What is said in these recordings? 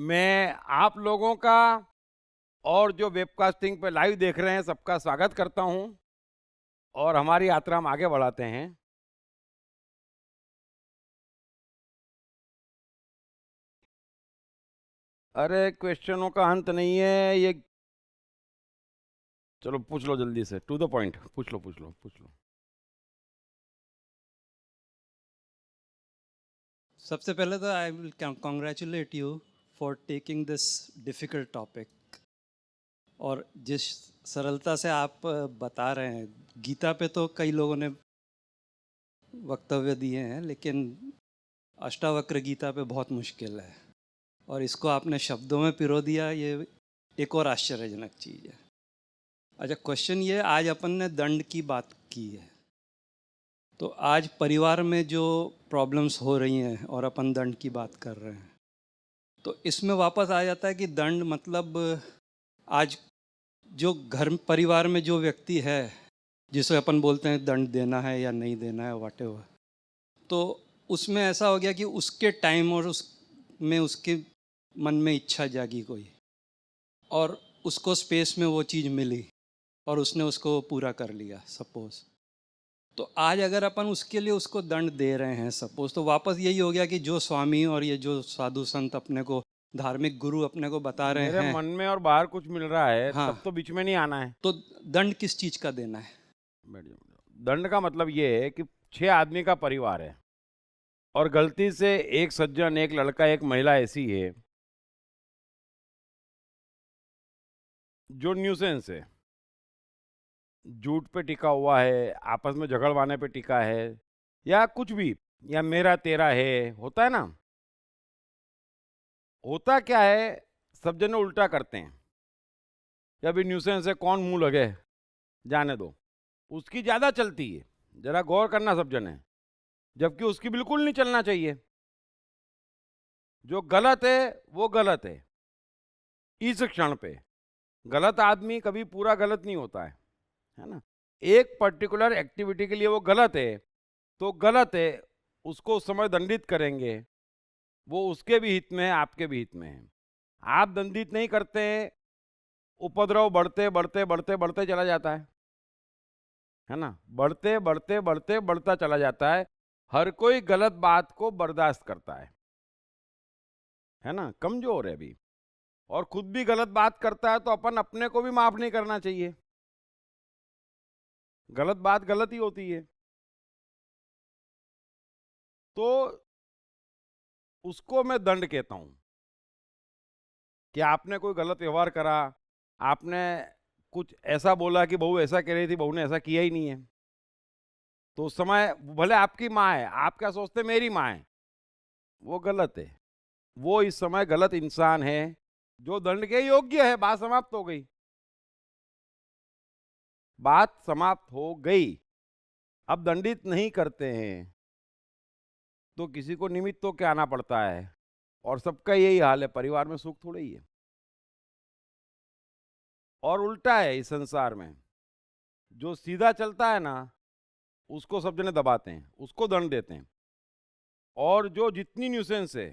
मैं आप लोगों का और जो वेबकास्टिंग पे लाइव देख रहे हैं सबका स्वागत करता हूं और हमारी यात्रा हम आगे बढ़ाते हैं। अरे क्वेश्चनों का अंत नहीं है ये। चलो पूछ लो जल्दी से, टू द पॉइंट, पूछ लो पूछ लो पूछ लो। सबसे पहले तो I will congratulate you for taking this difficult topic. और जिस सरलता से आप बता रहे हैं, गीता पे तो कई लोगों ने वक्तव्य दिए हैं, लेकिन अष्टावक्र गीता पे बहुत मुश्किल है। और इसको आपने शब्दों में पिरो दिया, ये एक और आश्चर्यजनक चीज़ है। अच्छा, क्वेश्चन ये, आज अपन ने दंड की बात की है, तो आज परिवार में जो प्रॉब्लम्स हो रही हैं और अपन दंड की बात कर रहे हैं, तो इसमें वापस आ जाता है कि दंड मतलब आज जो घर परिवार में जो व्यक्ति है, जिसे अपन बोलते हैं दंड देना है या नहीं देना है, व्हाटएवर, तो उसमें ऐसा हो गया कि उसके टाइम और उस में उसके मन में इच्छा जागी कोई, और उसको स्पेस में वो चीज़ मिली और उसने उसको पूरा कर लिया सपोज। तो आज अगर अपन उसके लिए उसको दंड दे रहे हैं सपोज, तो वापस यही हो गया कि जो स्वामी और ये जो साधु संत अपने को, धार्मिक गुरु अपने को बता रहे मेरे हैं, मन में और बाहर कुछ मिल रहा है हाँ, तब तो बीच में नहीं आना है। तो दंड किस चीज़ का देना है? दंड का मतलब ये है कि 6 आदमी का परिवार है और गलती से एक सज्जन, एक लड़का, एक महिला ऐसी है जो न्यूसेंस है, झूठ पे टिका हुआ है, आपस में झगड़वाने पे टिका है, या कुछ भी, या मेरा तेरा है, होता है ना। होता क्या है, सब जने उल्टा करते हैं। जब न्यूसेंस है, कौन मुंह लगे, जाने दो, उसकी ज्यादा चलती है। जरा गौर करना सब जने, जबकि उसकी बिल्कुल नहीं चलना चाहिए। जो गलत है वो गलत है। इस क्षण पे गलत आदमी कभी पूरा गलत नहीं होता है ना। एक पर्टिकुलर एक्टिविटी के लिए वो गलत है तो गलत है, उसको उस समय दंडित करेंगे। वो उसके भी हित में है, आपके भी हित में है। आप दंडित नहीं करते, उपद्रव बढ़ते बढ़ते बढ़ते बढ़ते चला जाता है ना। बढ़ते बढ़ते बढ़ते बढ़ता चला जाता है। हर कोई गलत बात को बर्दाश्त करता है ना, कमजोर है अभी। और खुद भी गलत बात करता है तो अपन अपने को भी माफ नहीं करना चाहिए। गलत बात गलत ही होती है। तो उसको मैं दंड कहता हूं कि आपने कोई गलत व्यवहार करा, आपने कुछ ऐसा बोला कि बहू ऐसा कह रही थी, बहू ने ऐसा किया ही नहीं है, तो उस समय भले आपकी माँ है, आप क्या सोचते मेरी माँ है, वो गलत है। वो इस समय गलत इंसान है जो दंड के योग्य है। बात समाप्त हो गई, बात समाप्त हो गई। अब दंडित नहीं करते हैं तो किसी को निमित्त तो क्या आना पड़ता है, और सबका यही हाल है। परिवार में सुख थोड़ा ही है। और उल्टा है इस संसार में, जो सीधा चलता है ना उसको सब जने दबाते हैं, उसको दंड देते हैं। और जो जितनी न्यूसेंस है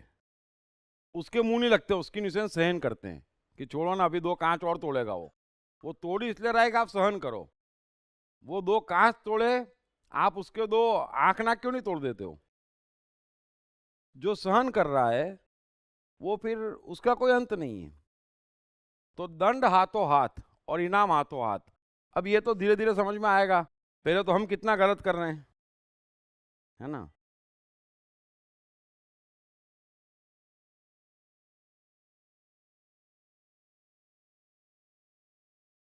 उसके मुंह नहीं लगते, उसकी न्यूसेंस सहन करते हैं कि छोड़ो ना, अभी 2 कांच और तोड़ेगा वो तोड़ी इसलिए रहेगा आप सहन करो। वो 2 कांच तोड़े, आप उसके 2 आंख नाक क्यों नहीं तोड़ देते हो? जो सहन कर रहा है वो फिर उसका कोई अंत नहीं है। तो दंड हाथों हाथ और इनाम हाथों हाथ। अब ये तो धीरे धीरे समझ में आएगा, पहले तो हम कितना गलत कर रहे हैं, है ना।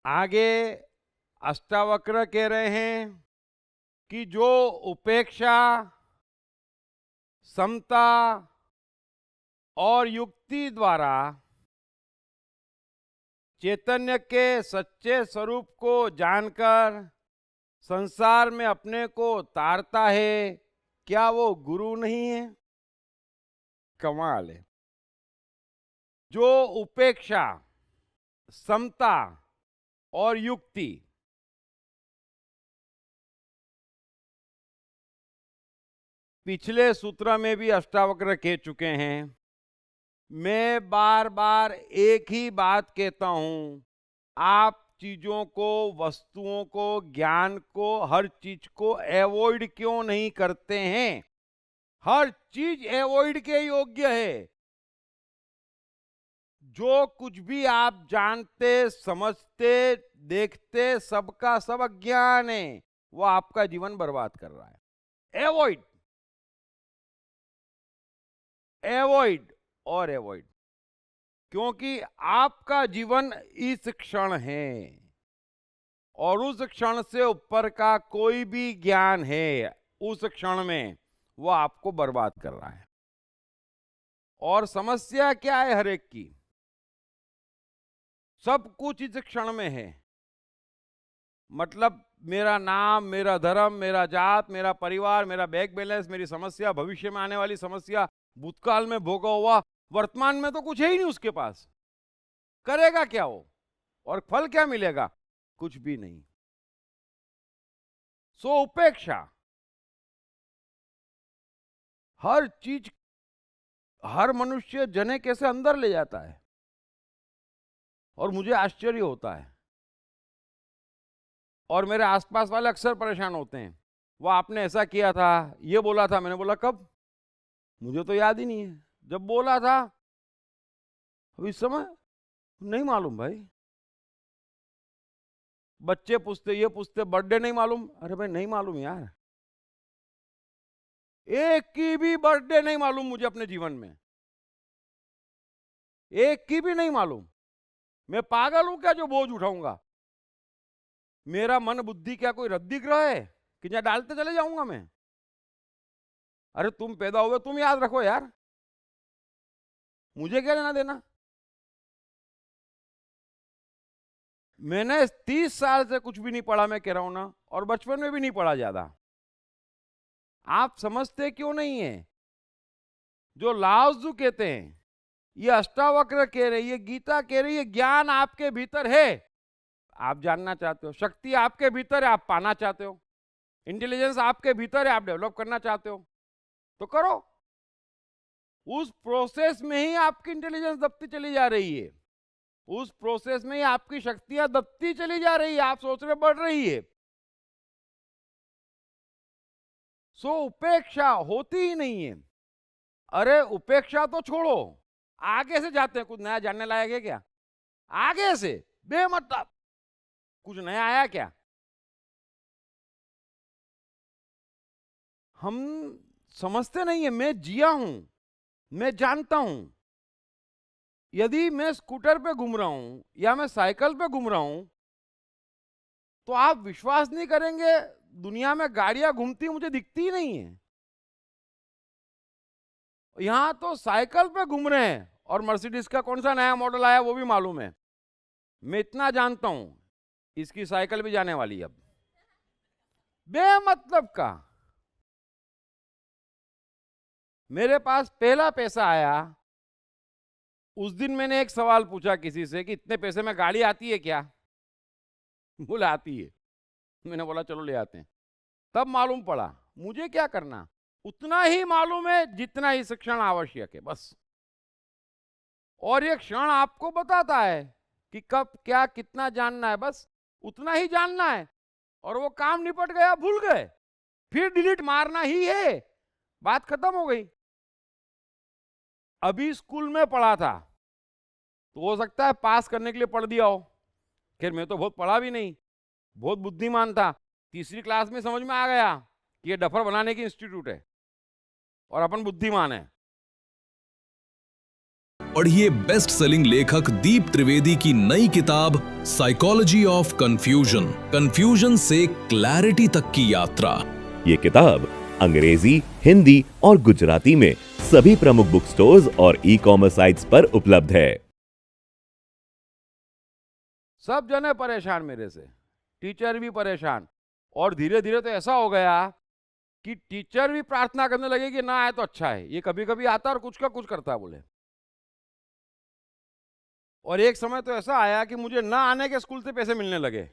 आगे अष्टावक्र कह रहे हैं कि जो उपेक्षा, समता और युक्ति द्वारा चैतन्य के सच्चे स्वरूप को जानकर संसार में अपने को तारता है, क्या वो गुरु नहीं है? कमाल है। जो उपेक्षा, समता और युक्ति, पिछले सूत्र में भी अष्टावक्र कह चुके हैं मैं बार बार एक ही बात कहता हूं, आप चीजों को, वस्तुओं को, ज्ञान को, हर चीज को अवॉइड क्यों नहीं करते हैं? हर चीज अवॉइड के योग्य है। जो कुछ भी आप जानते, समझते, देखते, सबका सब अज्ञान है, वो आपका जीवन बर्बाद कर रहा है। अवॉइड, अवॉइड और अवॉइड, क्योंकि आपका जीवन इस क्षण है और उस क्षण से ऊपर का कोई भी ज्ञान है उस क्षण में वो आपको बर्बाद कर रहा है। और समस्या क्या है हर एक की? सब कुछ इस क्षण में है। मतलब मेरा नाम, मेरा धर्म, मेरा जात, मेरा परिवार, मेरा बैंक बैलेंस, मेरी समस्या, भविष्य में आने वाली समस्या, भूतकाल में भोगा हुआ, वर्तमान में तो कुछ है ही नहीं उसके पास। करेगा क्या वो? और फल क्या मिलेगा? कुछ भी नहीं। सो उपेक्षा। हर चीज, हर मनुष्य जने कैसे अंदर ले जाता है और मुझे आश्चर्य होता है। और मेरे आसपास वाले अक्सर परेशान होते हैं, वो आपने ऐसा किया था, ये बोला था। मैंने बोला कब? मुझे तो याद ही नहीं है जब बोला था। अब इस समय नहीं मालूम भाई। बच्चे पूछते, ये पूछते, बर्थडे नहीं मालूम। अरे भाई नहीं मालूम यार, एक की भी बर्थडे नहीं मालूम मुझे अपने जीवन में, एक की भी नहीं मालूम। मैं पागल हूं क्या जो बोझ उठाऊंगा? मेरा मन बुद्धि क्या कोई रद्दी ग्रह है कि जहां डालते चले जाऊंगा मैं? अरे तुम पैदा हुए, तुम याद रखो यार, मुझे क्या लेना देना? मैंने 30 साल से कुछ भी नहीं पढ़ा, मैं कह रहा हूं ना, और बचपन में भी नहीं पढ़ा ज्यादा। आप समझते क्यों नहीं है? जो लाओजू कहते हैं, ये अष्टावक्र कह रहे, ये गीता कह रही है, ज्ञान आपके भीतर है, आप जानना चाहते हो। शक्ति आपके भीतर है, आप पाना चाहते हो। इंटेलिजेंस आपके भीतर है, आप डेवलप करना चाहते हो, तो करो। उस प्रोसेस में ही आपकी इंटेलिजेंस दबती चली जा रही है, उस प्रोसेस में ही आपकी शक्तियां दबती चली जा रही है। आप सोच रहे बढ़ रही है। सो उपेक्षा होती ही नहीं है। अरे उपेक्षा तो छोड़ो, आगे से जाते हैं। कुछ नया जानने लायक है क्या? आगे से बेमतलब कुछ नया आया क्या? हम समझते नहीं है। मैं जिया हूं, मैं जानता हूं। यदि मैं स्कूटर पे घूम रहा हूं या मैं साइकिल पे घूम रहा हूं, तो आप विश्वास नहीं करेंगे, दुनिया में गाड़ियां घूमती मुझे दिखती ही नहीं है। यहां तो साइकिल पे घूम रहे हैं और मर्सिडीज का कौन सा नया मॉडल आया वो भी मालूम है। मैं इतना जानता हूं, इसकी साइकिल भी जाने वाली है अब। बेमतलब का। मेरे पास पहला पैसा आया, उस दिन मैंने एक सवाल पूछा किसी से कि इतने पैसे में गाड़ी आती है क्या? बोले आती है। मैंने बोला चलो ले आते हैं। तब मालूम पड़ा मुझे क्या करना, उतना ही मालूम है जितना इस क्षण आवश्यक है, बस। और ये क्षण आपको बताता है कि कब क्या कितना जानना है, बस उतना ही जानना है। और वो काम निपट गया, भूल गए, फिर डिलीट मारना ही है, बात खत्म हो गई। अभी स्कूल में पढ़ा था तो हो सकता है पास करने के लिए पढ़ दिया हो। खैर मैं तो बहुत पढ़ा भी नहीं, बहुत बुद्धिमान था। तीसरी क्लास में समझ में आ गया कि ये डफर बनाने की इंस्टीट्यूट है और अपन बुद्धिमान है। पढ़िए बेस्ट सेलिंग लेखक दीप त्रिवेदी की नई किताब साइकोलॉजी ऑफ कंफ्यूजन, कंफ्यूजन से क्लैरिटी तक की यात्रा। ये किताब अंग्रेजी, हिंदी और गुजराती में सभी प्रमुख बुक स्टोर्स और ई-कॉमर्स साइट्स पर उपलब्ध है। सब जने परेशान मेरे से, टीचर भी परेशान। और धीरे धीरे तो ऐसा हो गया कि टीचर भी प्रार्थना करने लगे कि ना आए तो अच्छा है, ये कभी कभी आता और कुछ का कुछ करता है बोले। और एक समय तो ऐसा आया कि मुझे ना आने के स्कूल से पैसे मिलने लगे।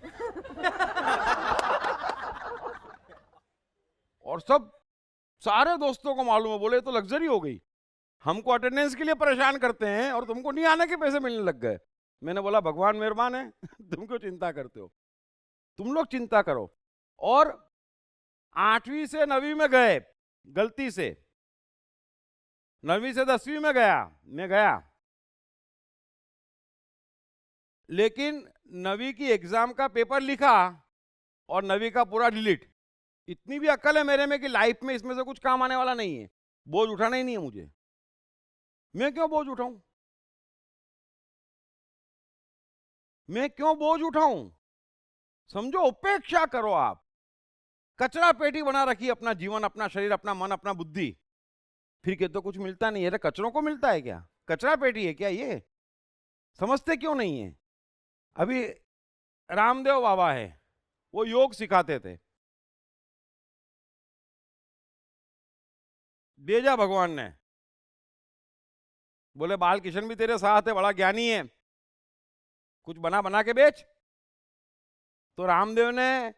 और सब सारे दोस्तों को मालूम है, बोले तो लग्जरी हो गई। हमको अटेंडेंस के लिए परेशान करते हैं और तुमको नहीं आने के पैसे मिलने लग गए। मैंने बोला भगवान मेहरबान है तुम क्यों चिंता करते हो, तुम लोग चिंता करो। और 8वीं से 9वीं में गए, गलती से 9वीं से 10वीं में मैं गया, लेकिन 9वीं की एग्जाम का पेपर लिखा और 9वीं का पूरा डिलीट। इतनी भी अक्ल है मेरे में कि लाइफ में इसमें से कुछ काम आने वाला नहीं है, बोझ उठाना ही नहीं है मुझे। मैं क्यों बोझ उठाऊं, मैं क्यों बोझ उठाऊं? समझो, उपेक्षा करो। आप कचरा पेटी बना रखी अपना जीवन, अपना शरीर, अपना मन, अपना बुद्धि, फिर कहते तो कुछ मिलता नहीं है। अरे कचरों को मिलता है क्या? कचरा पेटी है क्या ये? समझते क्यों नहीं है? अभी रामदेव बाबा है, वो योग सिखाते थे, भेजा भगवान ने, बोले बाल किशन भी तेरे साथ है, बड़ा ज्ञानी है, कुछ बना बना के बेच। तो रामदेव ने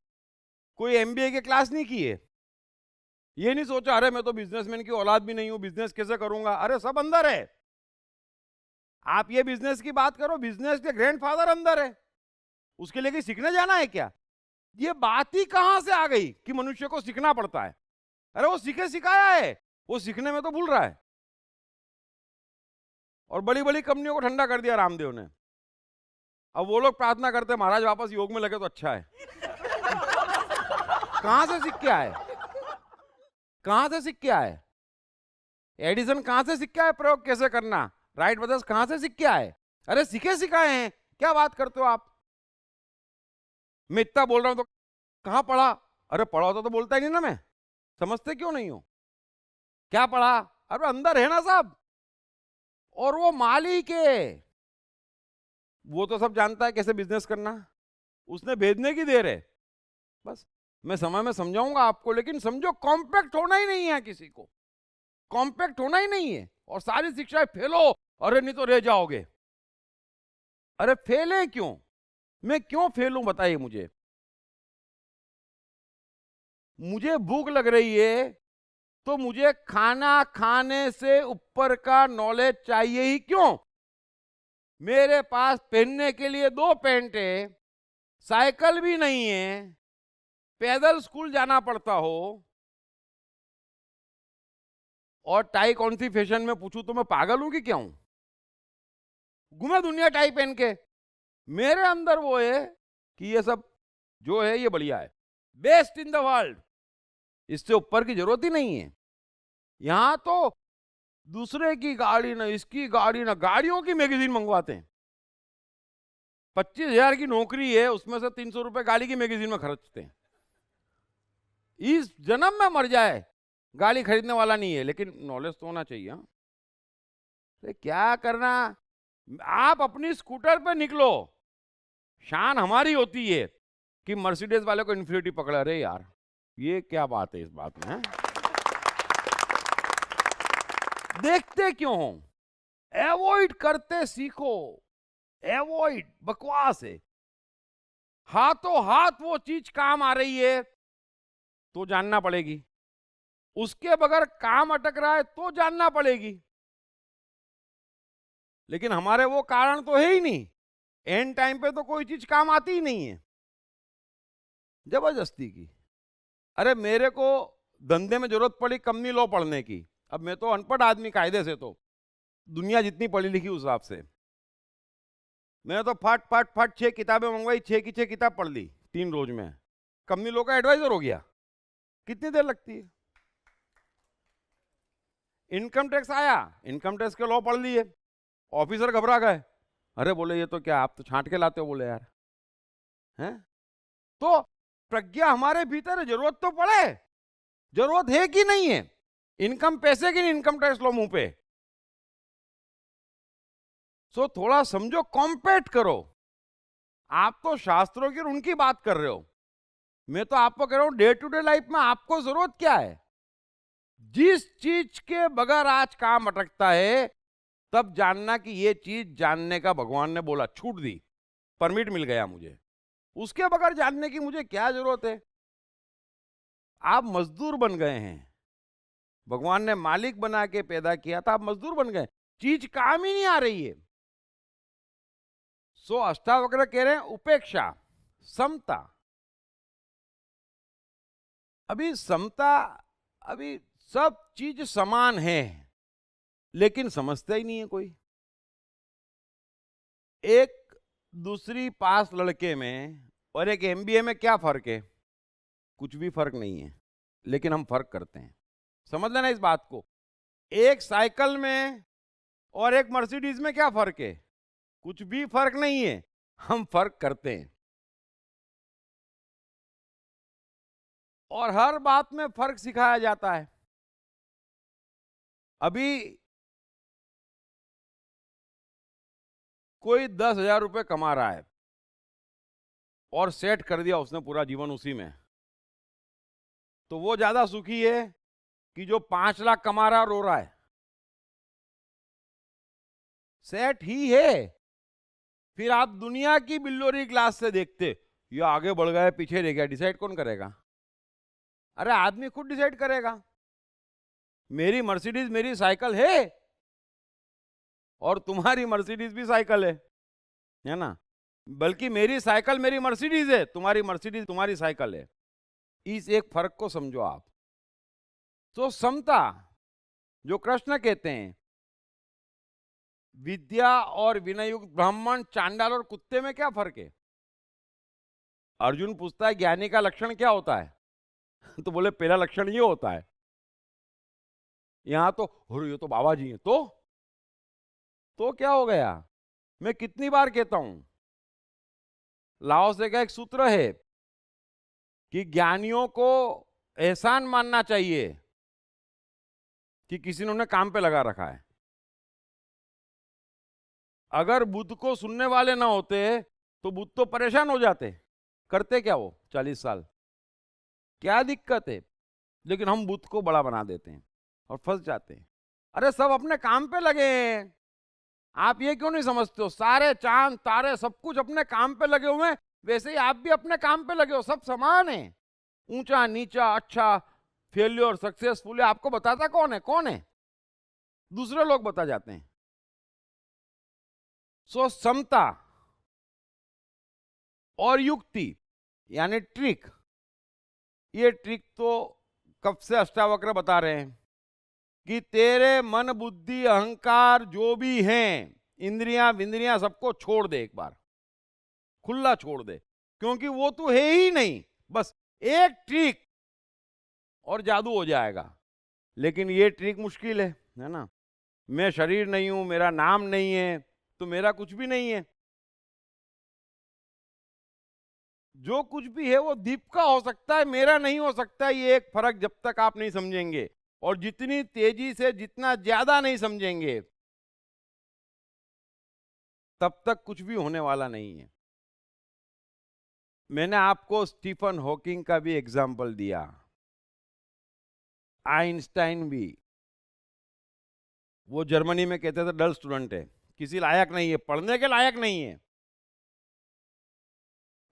कोई एमबीए की क्लास नहीं की है, ये नहीं सोचा अरे मैं तो बिजनेसमैन की औलाद भी नहीं हूं, बिजनेस कैसे करूंगा। अरे सब अंदर है। आप ये बिजनेस की बात करो, बिजनेस के ग्रैंडफादर अंदर है, उसके लिए सीखने जाना है क्या? ये बात ही कहां से आ गई कि मनुष्य को सीखना पड़ता है? अरे वो सीखे सिखाया है, वो सीखने में तो भूल रहा है। और बड़ी बड़ी कंपनियों को ठंडा कर दिया रामदेव ने। अब वो लोग प्रार्थना करते महाराज वापस योग में लगे तो अच्छा है। कहां से सीख के आए? कहां से सीख के आए? एडिसन कहां से सीख के आए प्रयोग कैसे करना? राइट ब्रदर्स कहां से सीख के आए? अरे सीखे सिखाए हैं, क्या बात करते हो आप? मैं इतना बोल रहा हूं तो कहां पढ़ा? अरे पढ़ा होता तो बोलता ही नहीं ना मैं। समझते क्यों नहीं हो? क्या पढ़ा? अरे अंदर है ना सब। और वो मालिक है, वो तो सब जानता है कैसे बिजनेस करना, उसने भेजने की देर है। बस मैं समय में समझाऊंगा आपको, लेकिन समझो कॉम्पैक्ट होना ही नहीं है, किसी को कॉम्पैक्ट होना ही नहीं है। और सारी शिक्षाएं फेलो, अरे नहीं तो रह जाओगे। अरे फेले क्यों? मैं क्यों फेलूं बताइए मुझे। मुझे भूख लग रही है तो मुझे खाना खाने से ऊपर का नॉलेज चाहिए ही क्यों? मेरे पास पहनने के लिए 2 पैंट है, साइकिल भी नहीं है, पैदल स्कूल जाना पड़ता हो, और टाई कौन सी फैशन में पूछूं तो मैं पागल हूं कि क्या हूं? घूमे दुनिया टाई पहन के। मेरे अंदर वो है कि ये सब जो है ये बढ़िया है, बेस्ट इन द वर्ल्ड, इससे ऊपर की जरूरत ही नहीं है। यहां तो दूसरे की गाड़ी ना, इसकी गाड़ी ना, गाड़ियों की मैगजीन मंगवाते हैं। 25,000 की नौकरी है, उसमें से 300 रुपए गाड़ी की मैगजीन में खर्चते हैं। इस जन्म में मर जाए गाड़ी खरीदने वाला नहीं है, लेकिन नॉलेज तो होना चाहिए। हाँ? तो क्या करना, आप अपनी स्कूटर पे निकलो, शान हमारी होती है कि मर्सिडीज वाले को इन्फिनिटी पकड़ा। अरे यार ये क्या बात है इस बात में? देखते क्यों हो? एवॉइड करते सीखो। एवॉइड बकवास है। हाथों हाथ वो चीज काम आ रही है तो जानना पड़ेगी, उसके बगैर काम अटक रहा है तो जानना पड़ेगी। लेकिन हमारे वो कारण तो है ही नहीं। एंड टाइम पे तो कोई चीज काम आती ही नहीं है, जबरदस्ती की। अरे मेरे को धंधे में जरूरत पड़ी कंपनी लॉ पढ़ने की, अब मैं तो अनपढ़ आदमी कायदे से, तो दुनिया जितनी पढ़ी लिखी उस हिसाब से मैंने तो फट फट फट 6 किताबें मंगवाई, 6 की 6 किताब पढ़ ली 3 रोज में। कंपनी लॉ का एडवाइजर हो गया। कितनी देर लगती है? इनकम टैक्स आया, इनकम टैक्स के लॉ पढ़ लिए, ऑफिसर घबरा गए। अरे बोले ये तो क्या, आप तो छांट के लाते हो। बोले यार हैं, तो प्रज्ञा हमारे भीतर है, जरूरत तो पड़े, जरूरत है कि नहीं है? इनकम पैसे की नहीं, इनकम टैक्स लो मुंह पे। सो थोड़ा समझो, कॉम्पेट करो। आप तो शास्त्रों की और उनकी बात कर रहे हो, मैं तो आपको कह रहा हूं डे टू डे लाइफ में आपको जरूरत क्या है। जिस चीज के बगैर आज काम अटकता है, तब जानना कि ये चीज जानने का भगवान ने बोला, छूट दी, परमिट मिल गया मुझे, उसके बगैर जानने की मुझे क्या जरूरत है? आप मजदूर बन गए हैं, भगवान ने मालिक बना के पैदा किया था, आप मजदूर बन गए, चीज काम ही नहीं आ रही है। सो अष्टावक्र कह रहे हैं उपेक्षा, समता। अभी समता, अभी सब चीज समान है, लेकिन समझता ही नहीं है कोई। एक दूसरी पास लड़के में और एक एमबीए में क्या फर्क है? कुछ भी फर्क नहीं है, लेकिन हम फर्क करते हैं। समझ लेना इस बात को। एक साइकिल में और एक मर्सिडीज में क्या फर्क है? कुछ भी फर्क नहीं है, हम फर्क करते हैं। और हर बात में फर्क सिखाया जाता है। अभी कोई 10,000 रुपए कमा रहा है और सेट कर दिया उसने पूरा जीवन उसी में, तो वो ज्यादा सुखी है कि जो 5 लाख कमा रहा रो रहा है? सेट ही है। फिर आप दुनिया की बिल्लोरी ग्लास से देखते, ये आगे बढ़ गया पीछे रह गया, डिसाइड कौन करेगा? अरे आदमी खुद डिसाइड करेगा। मेरी मर्सिडीज मेरी साइकिल है, और तुम्हारी मर्सिडीज भी साइकिल है ना? बल्कि मेरी साइकिल मेरी मर्सिडीज है, तुम्हारी मर्सिडीज तुम्हारी साइकिल है। इस एक फर्क को समझो आप। तो समता जो कृष्ण कहते हैं, विद्या और विनयुक्त ब्राह्मण, चांडाल और कुत्ते में क्या फर्क है? अर्जुन पूछता है ज्ञानी का लक्षण क्या होता है? तो बोले पहला लक्षण ये होता है। यहां तो ये तो बाबा जी हैं, तो क्या हो गया? मैं कितनी बार कहता हूं, लाओ से का एक सूत्र है कि ज्ञानियों को एहसान मानना चाहिए कि किसी ने उन्हें काम पे लगा रखा है। अगर बुद्ध को सुनने वाले ना होते तो बुद्ध तो परेशान हो जाते। करते क्या वो 40 साल? क्या दिक्कत है? लेकिन हम बुद्ध को बड़ा बना देते हैं और फंस जाते हैं। अरे सब अपने काम पे लगे हैं, आप ये क्यों नहीं समझते हो? सारे चांद तारे सब कुछ अपने काम पे लगे हुए हैं, वैसे ही आप भी अपने काम पे लगे हो। सब समान है, ऊंचा नीचा, अच्छा फेल्योर सक्सेसफुल है, आपको बताता कौन है? कौन है? दूसरे लोग बता जाते हैं। सो समता और युक्ति यानी ट्रिक, ये ट्रिक तो कब से अष्टावक्र बता रहे हैं कि तेरे मन बुद्धि अहंकार जो भी हैं, इंद्रियां विंद्रियां सबको छोड़ दे, एक बार खुला छोड़ दे, क्योंकि वो तो है ही नहीं। बस एक ट्रिक और जादू हो जाएगा। लेकिन ये ट्रिक मुश्किल है ना? मैं शरीर नहीं हूं, मेरा नाम नहीं है, तो मेरा कुछ भी नहीं है। जो कुछ भी है वो दीप का हो सकता है, मेरा नहीं हो सकता। ये एक फर्क जब तक आप नहीं समझेंगे, और जितनी तेजी से जितना ज्यादा नहीं समझेंगे, तब तक कुछ भी होने वाला नहीं है। मैंने आपको स्टीफन हॉकिंग का भी एग्जाम्पल दिया, आइंस्टाइन भी। वो जर्मनी में कहते थे डल स्टूडेंट है, किसी लायक नहीं है, पढ़ने के लायक नहीं है।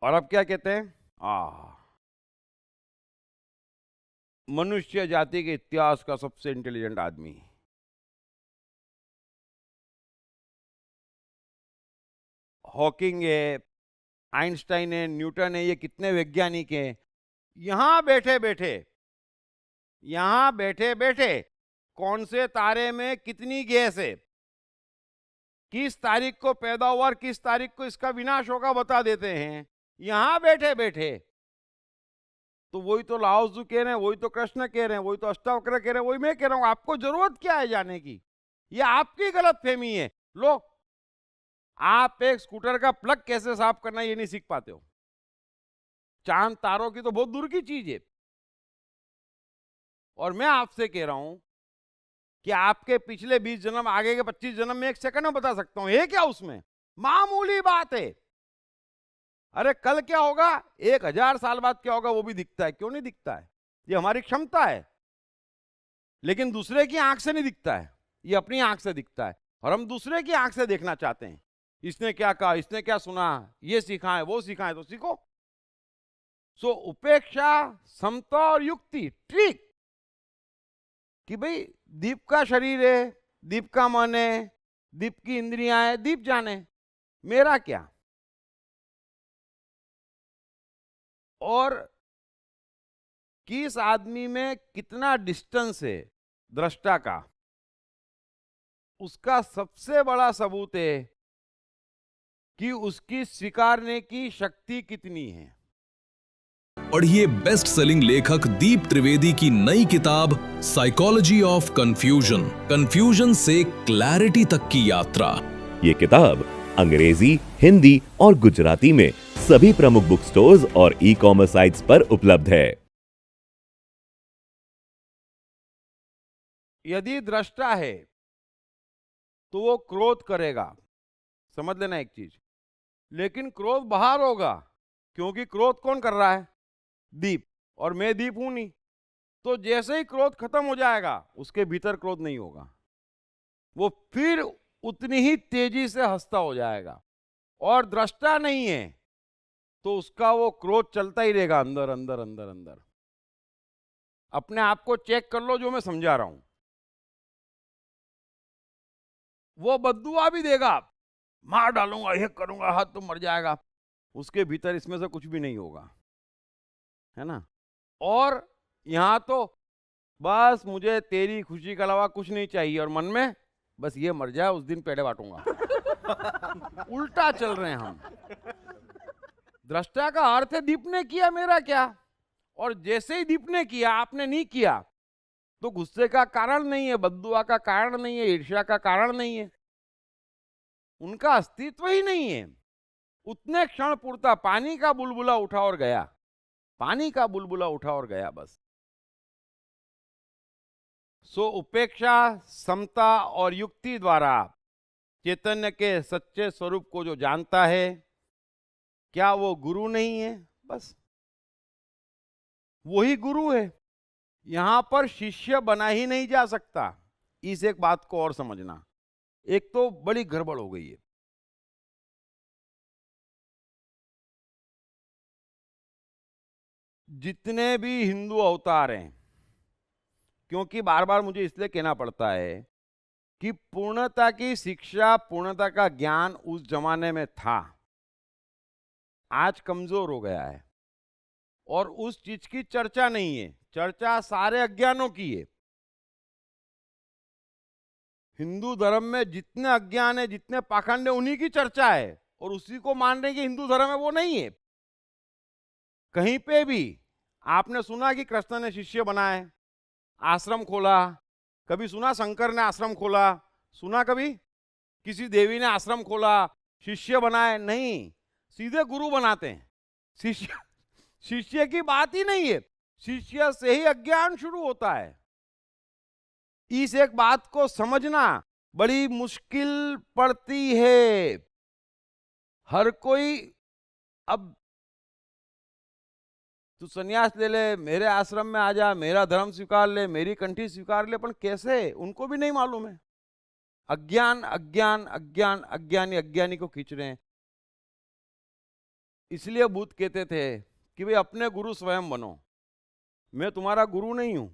और अब क्या कहते हैं? मनुष्य जाति के इतिहास का सबसे इंटेलिजेंट आदमी। हॉकिंग है, आइंस्टाइन है, न्यूटन है, ये कितने वैज्ञानिक हैं। यहां बैठे बैठे कौन से तारे में कितनी गैस है, किस तारीख को पैदा हुआ और किस तारीख को इसका विनाश होगा बता देते हैं, यहां बैठे बैठे। तो वही तो लाओ त्सु कह रहे हैं, वही तो कृष्ण कह रहे हैं, वही तो अष्टावक्र कह रहे हैं, वही मैं कह रहा हूं। आपको जरूरत क्या है जाने की? ये आपकी गलतफहमी है। लो, आप एक स्कूटर का प्लग कैसे साफ करना ये नहीं सीख पाते हो। चांद तारों की तो बहुत दूर की चीज है। और मैं आपसे कह रहा हूं कि आपके पिछले 20 जन्म, आगे के 25 जन्म में 1 सेकंड में बता सकता हूं। है क्या उसमें? मामूली बात है। अरे कल क्या होगा, 1000 साल बाद क्या होगा, वो भी दिखता है। क्यों नहीं दिखता है? ये हमारी क्षमता है। लेकिन दूसरे की आंख से नहीं दिखता है, ये अपनी आंख से दिखता है। और हम दूसरे की आंख से देखना चाहते हैं। इसने क्या कहा, इसने क्या सुना, ये सीखा है, वो सीखा है, तो सीखो। सो उपेक्षा, समता और युक्ति, ट्रिक। कि भाई दीप का शरीर है, दीप का मन है, दीप की इंद्रियां है, दीप जाने, मेरा क्या। और किस आदमी में कितना डिस्टेंस है दृष्टा का, उसका सबसे बड़ा सबूत है कि उसकी स्वीकारने की शक्ति कितनी है। पढ़िए बेस्ट सेलिंग लेखक दीप त्रिवेदी की नई किताब साइकोलॉजी ऑफ कंफ्यूजन, कंफ्यूजन से क्लैरिटी तक की यात्रा। ये किताब अंग्रेजी, हिंदी और गुजराती में सभी प्रमुख बुक स्टोर्स और ई-कॉमर्स साइट्स पर उपलब्ध है। यदि दृष्टा है तो वो क्रोध करेगा, समझ लेना एक चीज, लेकिन क्रोध बाहर होगा, क्योंकि क्रोध कौन कर रहा है? दीप, और मैं दीप हूं नहीं। तो जैसे ही क्रोध खत्म हो जाएगा, उसके भीतर क्रोध नहीं होगा, वो फिर उतनी ही तेजी से हंसता हो जाएगा। और दृष्टा नहीं है तो उसका वो क्रोध चलता ही रहेगा, अंदर अंदर अंदर अंदर। अपने आप को चेक कर लो, जो मैं समझा रहा हूं। वो बद्दुआ भी देगा, मार डालूंगा, ये करूंगा, हाथ तो मर जाएगा, उसके भीतर इसमें से कुछ भी नहीं होगा, है ना। और यहां तो बस मुझे तेरी खुशी के अलावा कुछ नहीं चाहिए, और मन में बस ये मर जाए उस दिन पेड़े बांटूंगा। उल्टा चल रहे हैं हम। दृष्टा का अर्थ है दीप ने किया, मेरा क्या। और जैसे ही दीप ने किया, आपने नहीं किया, तो गुस्से का कारण नहीं है, बद्दुआ का कारण नहीं है, ईर्ष्या का कारण नहीं है, उनका अस्तित्व ही नहीं है। उतने क्षण पूर्ता पानी का बुलबुला उठा और गया, पानी का बुलबुला उठा और गया, बस। सो उपेक्षा, समता और युक्ति द्वारा चैतन्य के सच्चे स्वरूप को जो जानता है, क्या वो गुरु नहीं है? बस वही गुरु है। यहां पर शिष्य बना ही नहीं जा सकता। इस एक बात को और समझना, एक तो बड़ी गड़बड़ हो गई है। जितने भी हिंदू अवतार हैं, क्योंकि बार बार मुझे इसलिए कहना पड़ता है कि पूर्णता की शिक्षा, पूर्णता का ज्ञान उस जमाने में था, आज कमजोर हो गया है, और उस चीज की चर्चा नहीं है। चर्चा सारे अज्ञानों की है। हिंदू धर्म में जितने अज्ञान है, जितने पाखंड है, उन्हीं की चर्चा है, और उसी को मान रहे कि हिंदू धर्म है, वो नहीं है। कहीं पे भी आपने सुना कि कृष्ण ने शिष्य बनाए, आश्रम खोला? कभी सुना शंकर ने आश्रम खोला? सुना कभी किसी देवी ने आश्रम खोला, शिष्य बनाए? नहीं, सीधे गुरु बनाते हैं। शिष्य शिष्य की बात ही नहीं है। शिष्य से ही अज्ञान शुरू होता है। इस एक बात को समझना बड़ी मुश्किल पड़ती है। हर कोई, अब तू संन्यास ले ले, मेरे आश्रम में आ जा, मेरा धर्म स्वीकार ले, मेरी कंठी स्वीकार ले, पर कैसे? उनको भी नहीं मालूम है। अज्ञान अज्ञान अज्ञान, अज्ञानी अज्ञानी को खींच रहे हैं। इसलिए बुद्ध कहते थे कि भाई अपने गुरु स्वयं बनो, मैं तुम्हारा गुरु नहीं हूं,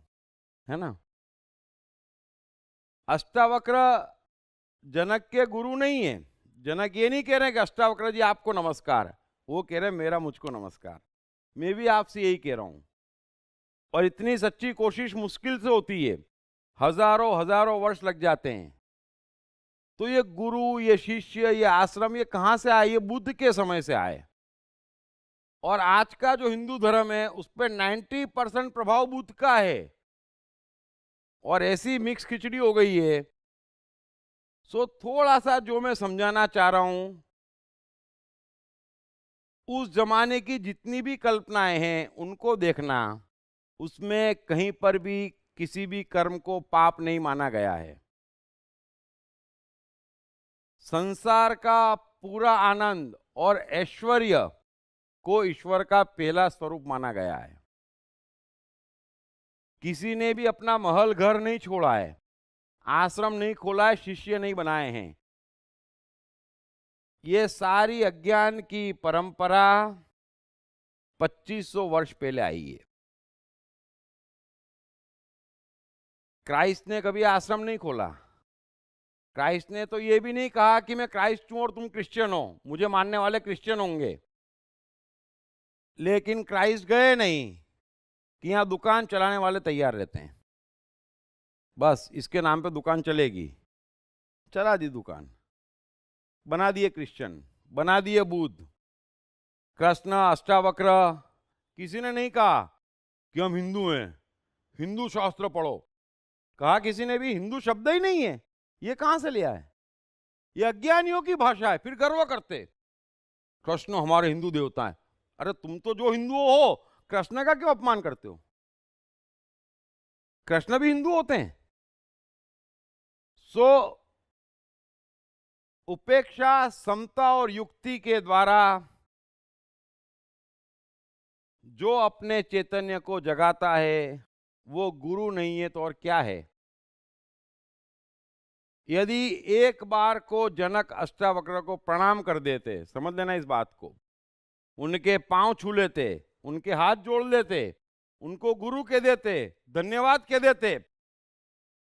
है ना। अष्टावक्र जनक के गुरु नहीं है। जनक ये नहीं कह रहे कि अष्टावक्र जी आपको नमस्कार, वो कह रहे मेरा मुझको नमस्कार। मैं भी आपसे यही कह रहा हूं। और इतनी सच्ची कोशिश मुश्किल से होती है, हजारों हजारों वर्ष लग जाते हैं। तो ये गुरु, ये शिष्य, ये आश्रम, ये कहां से आए? ये बुद्ध के समय से आए। और आज का जो हिंदू धर्म है, उस पर 90% प्रभाव बुद्ध का है, और ऐसी मिक्स खिचड़ी हो गई है। सो थोड़ा सा जो मैं समझाना चाह रहा हूं, उस जमाने की जितनी भी कल्पनाएं हैं उनको देखना, उसमें कहीं पर भी किसी भी कर्म को पाप नहीं माना गया है। संसार का पूरा आनंद और ऐश्वर्य को ईश्वर का पहला स्वरूप माना गया है। किसी ने भी अपना महल घर नहीं छोड़ा है, आश्रम नहीं खोला है, शिष्य नहीं बनाए हैं। ये सारी अज्ञान की परंपरा 2500 वर्ष पहले आई है। क्राइस्ट ने कभी आश्रम नहीं खोला। क्राइस्ट ने तो ये भी नहीं कहा कि मैं क्राइस्ट हूं और तुम क्रिश्चियन हो, मुझे मानने वाले क्रिश्चियन होंगे। लेकिन क्राइस्ट गए नहीं कि यहां दुकान चलाने वाले तैयार रहते हैं, बस इसके नाम पे दुकान चलेगी। चला दी दुकान, बना दिए क्रिश्चियन, बना दिए बुद्ध, कृष्ण, अष्टावक्र। किसी ने नहीं कहा कि हम हिंदू हैं, हिंदू शास्त्र पढ़ो। कहा किसी ने भी? हिंदू शब्द ही नहीं है। ये कहां से लिया है? ये अज्ञानियों की भाषा है। फिर गर्व करते कृष्ण हमारे हिंदू देवता है। अरे तुम तो जो हिंदू हो, कृष्ण का क्यों अपमान करते हो? कृष्ण भी हिंदू होते हैं। सो उपेक्षा, समता और युक्ति के द्वारा जो अपने चैतन्य को जगाता है वो गुरु नहीं है तो और क्या है। यदि एक बार को जनक अष्टावक्र को प्रणाम कर देते, समझ लेना इस बात को, उनके पांव छू लेते, उनके हाथ जोड़ लेते, उनको गुरु कह देते, धन्यवाद कह देते,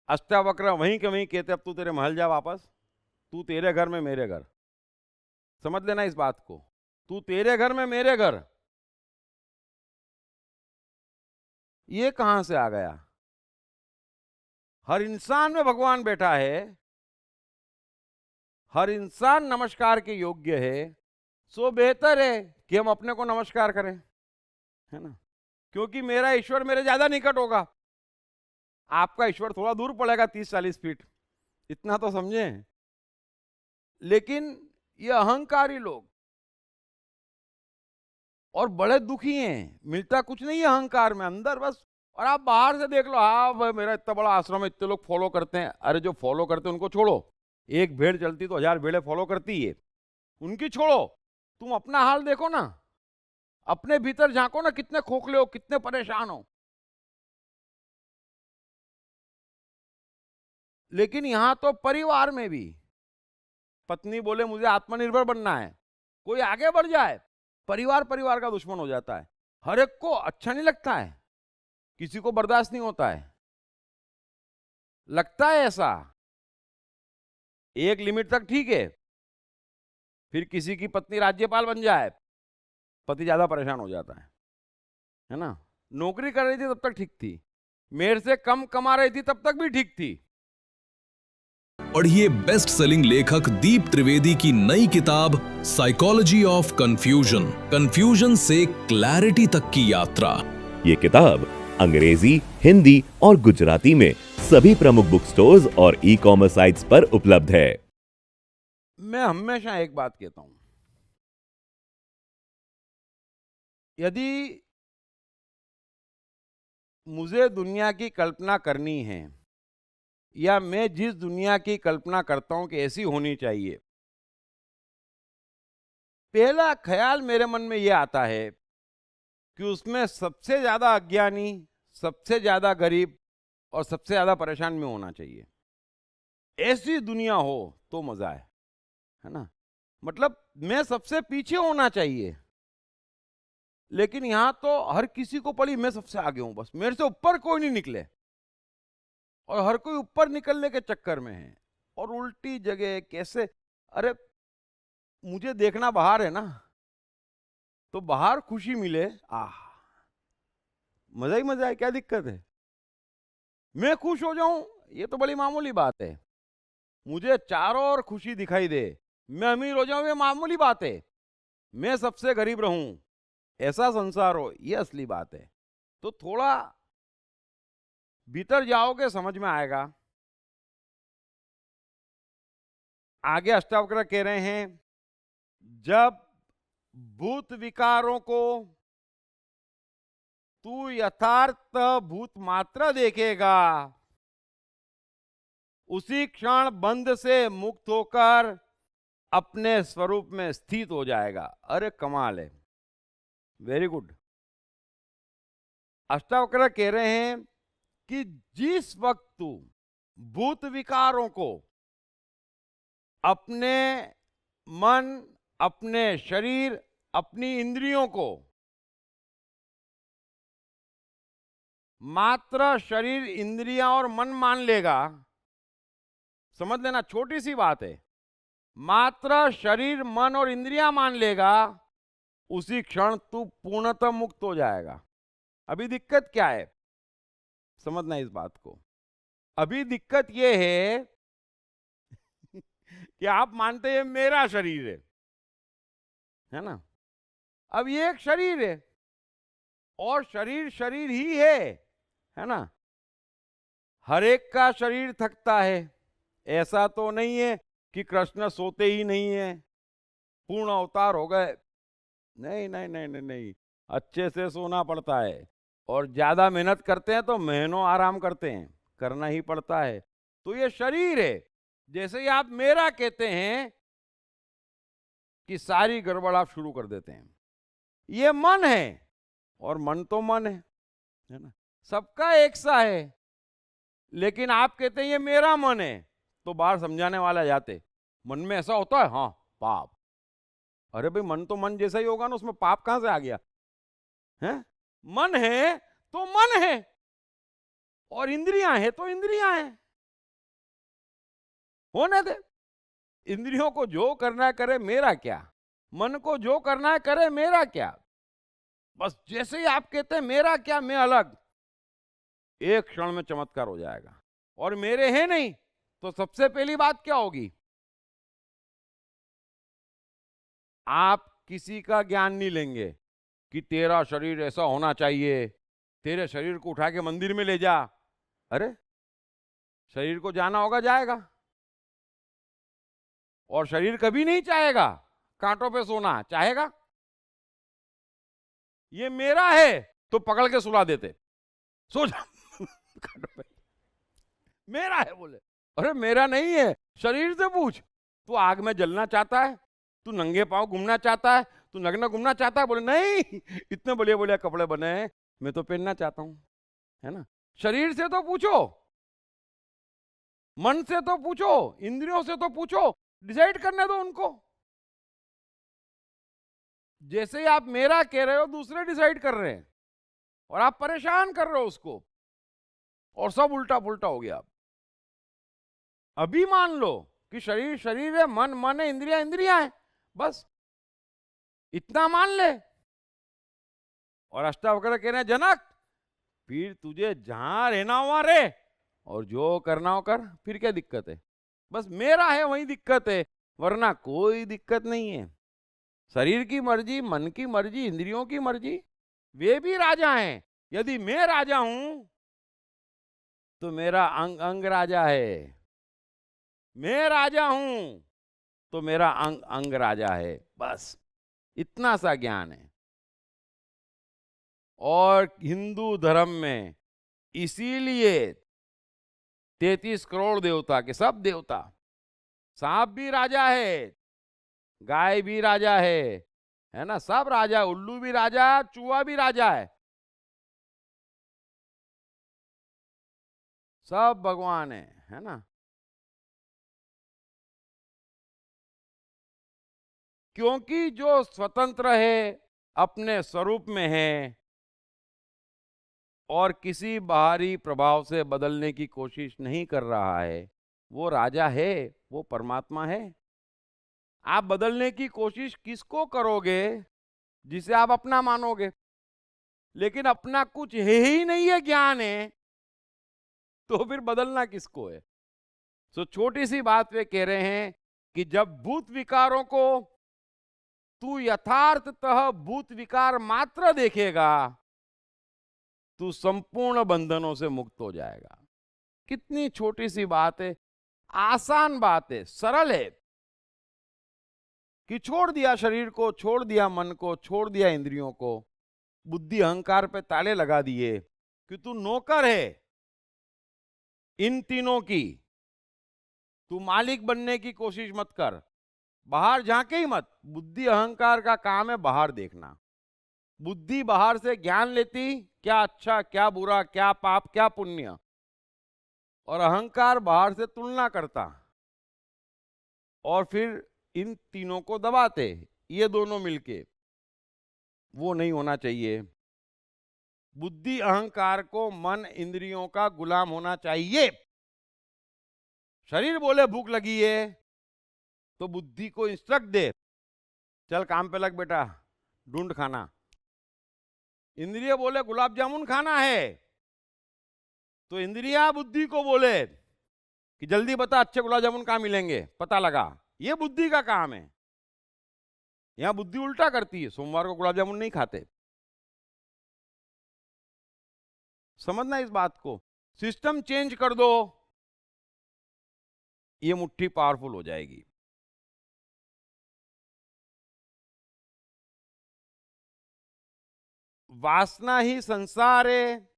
अष्टावक्र वहीं के वहीं कहते अब तू तेरे महल जा वापस, तू तेरे घर में मेरे घर। समझ लेना इस बात को, तू तेरे घर में मेरे घर। ये कहां से आ गया? हर इंसान में भगवान बैठा है, हर इंसान नमस्कार के योग्य है। सो बेहतर है कि हम अपने को नमस्कार करें, है ना? क्योंकि मेरा ईश्वर मेरे ज्यादा निकट होगा, आपका ईश्वर थोड़ा दूर पड़ेगा, 30-40 फीट, इतना तो समझे। लेकिन ये अहंकारी लोग और बड़े दुखी हैं, मिलता कुछ नहीं है अहंकार में, अंदर बस। और आप बाहर से देख लो, हाँ भाई मेरा इतना बड़ा आश्रम है, इतने लोग फॉलो करते हैं। अरे जो फॉलो करते हैं उनको छोड़ो, एक भेड़ चलती तो 1000 भेड़ें फॉलो करती है, उनकी छोड़ो, तुम अपना हाल देखो ना, अपने भीतर झांको ना, कितने खोखले हो, कितने परेशान हो। लेकिन यहां तो परिवार में भी पत्नी बोले मुझे आत्मनिर्भर बनना है, कोई आगे बढ़ जाए, परिवार परिवार का दुश्मन हो जाता है। हर एक को अच्छा नहीं लगता है, किसी को बर्दाश्त नहीं होता है। लगता है ऐसा, एक लिमिट तक ठीक है, फिर किसी की पत्नी राज्यपाल बन जाए, पति ज्यादा परेशान हो जाता है ना? नौकरी कर रही थी तब तक ठीक थी, मेरे से कम कमा रही थी तब तक भी ठीक थी। पढ़िए बेस्ट सेलिंग लेखक दीप त्रिवेदी की नई किताब साइकोलॉजी ऑफ कंफ्यूजन, कंफ्यूजन से क्लैरिटी तक की यात्रा। ये किताब अंग्रेजी, हिंदी और गुजराती में सभी प्रमुख बुक स्टोर्स और ई-कॉमर्स साइट्स पर उपलब्ध है। मैं हमेशा एक बात कहता हूं, यदि मुझे दुनिया की कल्पना करनी है या मैं जिस दुनिया की कल्पना करता हूं कि ऐसी होनी चाहिए, पहला ख्याल मेरे मन में यह आता है कि उसमें सबसे ज्यादा अज्ञानी, सबसे ज्यादा गरीब और सबसे ज्यादा परेशान में होना चाहिए। ऐसी दुनिया हो तो मजा है ना? मतलब मैं सबसे पीछे होना चाहिए, लेकिन यहां तो हर किसी को पड़ी मैं सबसे आगे हूं, बस मेरे से ऊपर कोई नहीं निकले, और हर कोई ऊपर निकलने के चक्कर में है और उल्टी जगह कैसे। अरे मुझे देखना बाहर है ना, तो बाहर खुशी मिले, मजा ही मजा है, क्या दिक्कत है? मैं खुश हो जाऊं ये तो बड़ी मामूली बात है, मुझे चारों ओर खुशी दिखाई दे, मैं अमीर हो जाऊं ये मामूली बात है, मैं सबसे गरीब रहूं ऐसा संसार हो ये असली बात है। तो थोड़ा भीतर जाओगे समझ में आएगा। आगे अष्टावक्र कह रहे हैं, जब भूत विकारों को तू यथार्थ भूत मात्र देखेगा, उसी क्षण बंध से मुक्त होकर अपने स्वरूप में स्थित हो जाएगा। अरे कमाल है, वेरी गुड। अष्टावक्र कह रहे हैं कि जिस वक्त तू भूत विकारों को, अपने मन, अपने शरीर, अपनी इंद्रियों को मात्र शरीर, इंद्रियां और मन मान लेगा, समझ लेना छोटी सी बात है, मात्र शरीर, मन और इंद्रियां मान लेगा, उसी क्षण तू पूर्णतः मुक्त हो जाएगा। अभी दिक्कत क्या है, समझना इस बात को। अभी दिक्कत यह है कि आप मानते हैं मेरा शरीर है ना। अब ये एक शरीर है और शरीर शरीर ही है ना। हर एक का शरीर थकता है, ऐसा तो नहीं है कि कृष्ण सोते ही नहीं है, पूर्ण अवतार हो गए, नहीं नहीं नहीं नहीं नहीं, अच्छे से सोना पड़ता है, और ज्यादा मेहनत करते हैं तो महीनों आराम करते हैं, करना ही पड़ता है। तो ये शरीर है, जैसे ही आप मेरा कहते हैं कि सारी गड़बड़ आप शुरू कर देते हैं। ये मन है, और मन तो मन है ना, सबका एक सा है, लेकिन आप कहते हैं ये मेरा मन है, तो बाहर समझाने वाला जाते, मन में ऐसा होता है, हाँ पाप। अरे भाई मन तो मन जैसा ही होगा ना, उसमें पाप कहां से आ गया है? मन है तो मन है, और इंद्रियां है तो इंद्रियां हैं, होने दे। इंद्रियों को जो करना है करे, मेरा क्या, मन को जो करना है करे, मेरा क्या। बस जैसे ही आप कहते हैं मेरा क्या, मैं अलग, एक क्षण में चमत्कार हो जाएगा। और मेरे हैं नहीं, तो सबसे पहली बात क्या होगी, आप किसी का ज्ञान नहीं लेंगे कि तेरा शरीर ऐसा होना चाहिए, तेरे शरीर को उठा के मंदिर में ले जा। अरे शरीर को जाना होगा, जाएगा, और शरीर कभी नहीं चाहेगा कांटों पे सोना, चाहेगा? ये मेरा है तो पकड़ के सुला देते, सो जा कांटों पे, मेरा है बोले। अरे मेरा नहीं है, शरीर से पूछ, तू आग में जलना चाहता है, तू नंगे पांव घूमना चाहता है, तू नग्न घूमना चाहता है? बोले नहीं, इतने बढ़िया बढ़िया कपड़े बने हैं, मैं तो पहनना चाहता हूं, है ना। शरीर से तो पूछो, मन से तो पूछो, इंद्रियों से तो पूछो, डिसाइड करने दो उनको। जैसे ही आप मेरा कह रहे हो, दूसरे डिसाइड कर रहे हैं, और आप परेशान कर रहे हो उसको, और सब उल्टा पुल्टा हो गया। अभी मान लो कि शरीर शरीर है, मन मन है, इंद्रियां इंद्रियां हैं, बस इतना मान ले। और अष्टावक्र कह रहे हैं, जनक फिर तुझे जहां रहना हो वहां रहे, और जो करना हो कर, फिर क्या दिक्कत है? बस मेरा है वही दिक्कत है, वरना कोई दिक्कत नहीं है। शरीर की मर्जी, मन की मर्जी, इंद्रियों की मर्जी, वे भी राजा हैं। यदि मैं राजा हूं तो मेरा अंग अंग राजा है, मैं राजा हूं तो मेरा अंग अंग राजा है, बस इतना सा ज्ञान है। और हिंदू धर्म में इसीलिए 33 करोड़ देवता के सब देवता, सांप भी राजा है, गाय भी राजा है ना, सब राजा, उल्लू भी राजा, चूहा भी राजा है, सब भगवान है ना। क्योंकि जो स्वतंत्र है, अपने स्वरूप में है, और किसी बाहरी प्रभाव से बदलने की कोशिश नहीं कर रहा है, वो राजा है, वो परमात्मा है। आप बदलने की कोशिश किसको करोगे? जिसे आप अपना मानोगे, लेकिन अपना कुछ है ही नहीं है, ज्ञान है, तो फिर बदलना किसको है? तो छोटी सी बात वे कह रहे हैं कि जब भूत विकारों को तू यथार्थतः भूत विकार मात्र देखेगा, तू संपूर्ण बंधनों से मुक्त हो जाएगा। कितनी छोटी सी बात है, आसान बात है, सरल है, कि छोड़ दिया शरीर को, छोड़ दिया मन को, छोड़ दिया इंद्रियों को, बुद्धि अहंकार पे ताले लगा दिए कि तू नौकर है इन तीनों की, तू मालिक बनने की कोशिश मत कर, बाहर झांके ही मत। बुद्धि अहंकार का काम है बाहर देखना। बुद्धि बाहर से ज्ञान लेती, क्या अच्छा क्या बुरा, क्या पाप क्या पुण्य, और अहंकार बाहर से तुलना करता, और फिर इन तीनों को दबाते, ये दोनों मिलके। वो नहीं होना चाहिए। बुद्धि अहंकार को मन इंद्रियों का गुलाम होना चाहिए। शरीर बोले भूख लगी है तो बुद्धि को इंस्ट्रक्ट दे, चल काम पे लग बेटा, ढूंढ खाना। इंद्रिय बोले गुलाब जामुन खाना है तो इंद्रिया बुद्धि को बोले कि जल्दी बता अच्छे गुलाब जामुन कहां मिलेंगे, पता लगा। ये बुद्धि का काम है। यहां बुद्धि उल्टा करती है, सोमवार को गुलाब जामुन नहीं खाते। समझना इस बात को, सिस्टम चेंज कर दो, ये मुट्ठी पावरफुल हो जाएगी। वासना ही संसार है,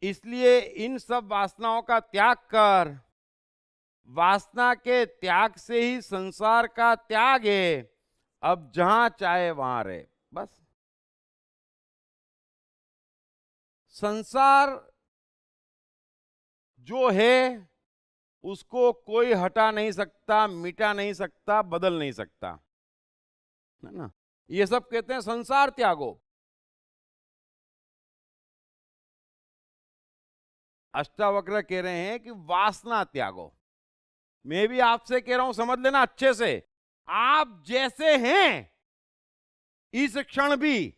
इसलिए इन सब वासनाओं का त्याग कर। वासना के त्याग से ही संसार का त्याग है। अब जहां चाहे वहां रहे, बस। संसार जो है उसको कोई हटा नहीं सकता, मिटा नहीं सकता, बदल नहीं सकता, है ना। ये सब कहते हैं संसार त्यागो। अष्टावक्र कह रहे हैं कि वासना त्यागो। मैं भी आपसे कह रहा हूं, समझ लेना अच्छे से, आप जैसे हैं इस क्षण भी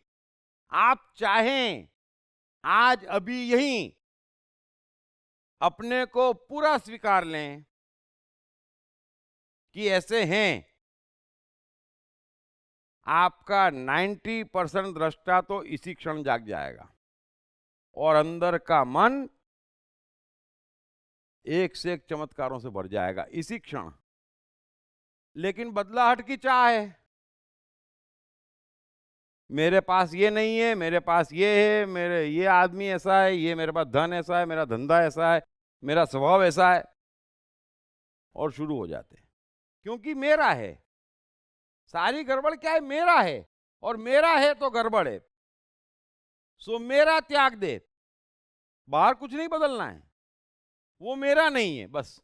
आप चाहें आज अभी यहीं अपने को पूरा स्वीकार लें कि ऐसे हैं। आपका 90% दृष्टा तो इसी क्षण जाग जाएगा और अंदर का मन एक से एक चमत्कारों से भर जाएगा इसी क्षण। लेकिन बदलाहट की चाह है, मेरे पास ये नहीं है, मेरे पास ये है, मेरे ये आदमी ऐसा है, ये मेरे पास धन ऐसा है, मेरा धंधा ऐसा है, मेरा स्वभाव ऐसा है, और शुरू हो जाते हैं। क्योंकि मेरा है, सारी गड़बड़ क्या है, मेरा है, और मेरा है तो गड़बड़ है। सो मेरा त्याग दे, बाहर कुछ नहीं बदलना है, वो मेरा नहीं है, बस।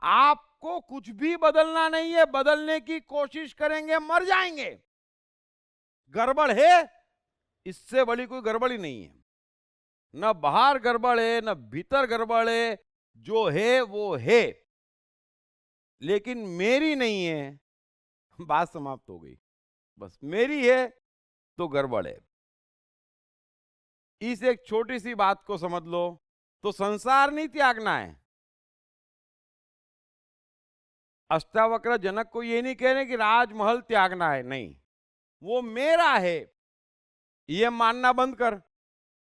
आपको कुछ भी बदलना नहीं है, बदलने की कोशिश करेंगे मर जाएंगे। गड़बड़ है, इससे बड़ी कोई गड़बड़ ही नहीं है। न बाहर गड़बड़ है, न भीतर गड़बड़ है, जो है वो है, लेकिन मेरी नहीं है। बात समाप्त हो गई, बस। मेरी है तो गड़बड़ है। इस एक छोटी सी बात को समझ लो तो संसार नहीं त्यागना है। अष्टावक्र जनक को ये नहीं कह रहे कि राजमहल त्यागना है, नहीं, वो मेरा है ये मानना बंद कर।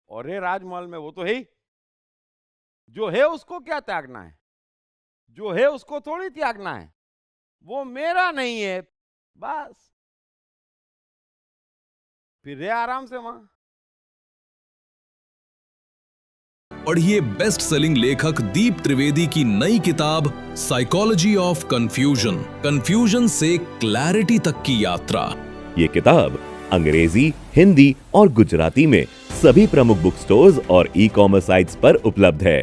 और ये राजमहल में वो तो है ही, जो है उसको क्या त्यागना है, जो है उसको थोड़ी त्यागना है, वो मेरा नहीं है, बस। फिर रहे आराम से वहां। पढ़िए बेस्ट सेलिंग लेखक दीप त्रिवेदी की नई किताब साइकोलॉजी ऑफ कंफ्यूजन, कंफ्यूजन से क्लैरिटी तक की यात्रा। ये किताब अंग्रेजी, हिंदी और गुजराती में सभी प्रमुख बुक स्टोर्स और ई-कॉमर्स साइट्स पर उपलब्ध है।